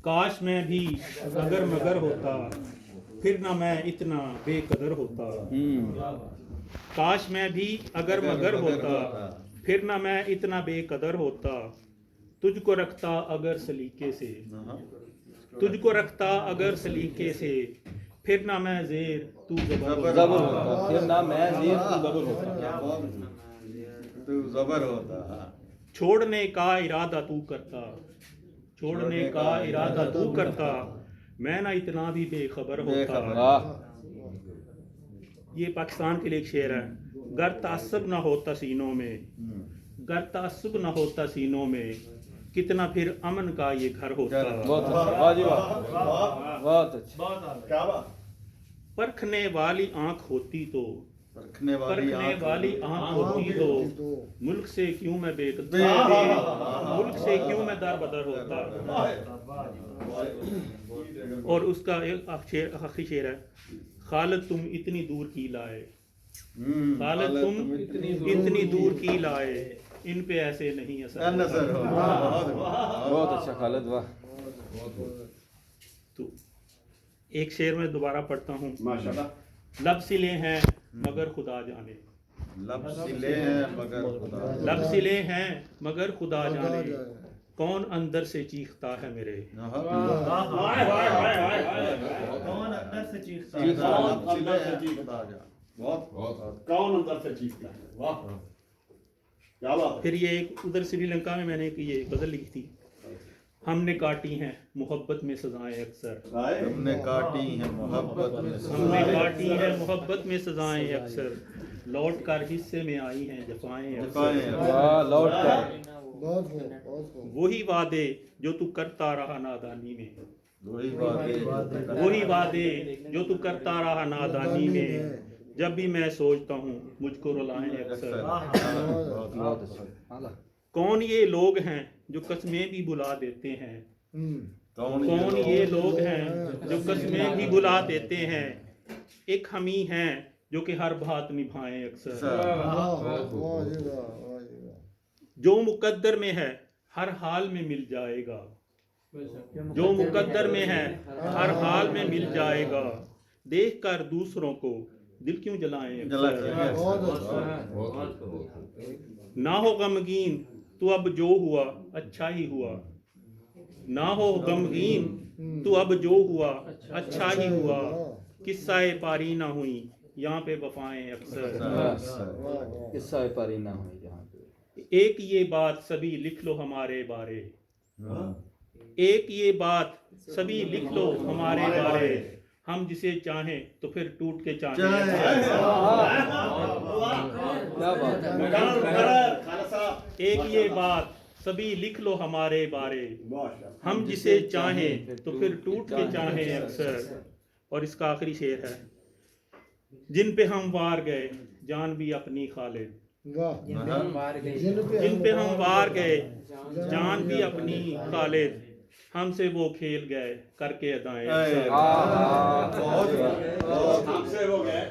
کاش میں بھی اگر مگر ہوتا پھر نہ میں اتنا بے قدر ہوتا. کاش میں بھی اگر مگر ہوتا پھر نہ میں اتنا بے قدر ہوتا. تجھ کو رکھتا اگر سلیقے سے تجھ کو رکھتا اگر سلیقے سے پھر نہ میں زیر تو زبر ہوتا. پھر نہ میں زیر تو زبر ہوتا. تو زبر ہوتا. چھوڑنے کا ارادہ تو کرتا چھوڑنے کا ارادہ تو کرتا میں نہ اتنا بھی بے خبر ہوتا. یہ پاکستان کے لیے ایک شعر ہے. گر تعصب نہ ہوتا سینوں میں گر تعصب نہ ہوتا سینوں میں کتنا پھر امن کا یہ گھر ہوتا. بہت اچھا. واہ جی واہ. بہت اچھا. پرکھنے والی آنکھ ہوتی تو پرکھنے والی آنکھ ہوتی تو ملک سے کیوں میں بے ملک سے کیوں میں در بدر ہوتا. اور اس کا ایک آخری شعر ہے. خالد تم اتنی دور کی لائے خالد تم اتنی دور کی لائے ان پہ ایسے نہیں اثر. بہت اچھا خالد. واہ. تو ایک شعر میں دوبارہ پڑھتا ہوں. لب سلے ہیں مگر خدا جانے لب سلے ہیں مگر خدا لب سلے ہیں مگر خدا جانے کون اندر سے چیختا ہے میرے. کون اندر سے چیختا کون اندر سے چیختا ہے. واہ کیا بات. پھر یہ ایک ادھر سری لنکا میں نے یہ غزل لکھی تھی. ہم نے کاٹی ہیں محبت میں سزائیں اکثر ہم نے کاٹی ہیں محبت میں ہم نے کاٹی ہیں محبت میں سزائیں اکثر لوٹ کر حصے میں آئی ہیں جفائیں اکثر. لوٹ کر وہی وعدے جو تو کرتا رہا نادانی میں وہی وعدے جو تو کرتا رہا نادانی میں جب بھی میں سوچتا ہوں مجھ کو رلائیں اکثر. کون یہ لوگ ہیں جو قسمیں بھی بلا دیتے ہیں کون یہ لوگ ہیں جو قسمیں بھی بلا دیتے ہیں ایک ہم ہی ہیں جو کہ ہر بات نبھائیں اکثر. جو مقدر میں ہے ہر حال میں مل جائے گا جو مقدر میں ہے ہر حال میں مل جائے گا دیکھ کر دوسروں کو دل کیوں جلائیں نہ ہو غمگین تو اب جو ہوا اچھا ہی ہوا نہ ہو غمگین تو اب جو ہوا اچھا ہی ہوا قصہ پاری نہ ہوئی یہاں پہ وفائیں اکثر. قصہ پاری نہ ہوئی جہاں پہ. ایک یہ بات سبھی لکھ لو ہمارے بارے ایک یہ بات سبھی لکھ لو ہمارے بارے ہم جسے چاہیں تو پھر ٹوٹ کے چاہیں. ایک یہ بات سبھی لکھ لو ہمارے بارے ہم جسے چاہیں تو پھر ٹوٹ کے چاہیں اکثر. اور اس کا آخری شعر ہے. جن پہ ہم وار گئے جان بھی اپنی خالد جن پہ ہم وار گئے جان بھی اپنی خالد ہم سے وہ کھیل گئے کر کے ادائیں. ہم سے ہو گئے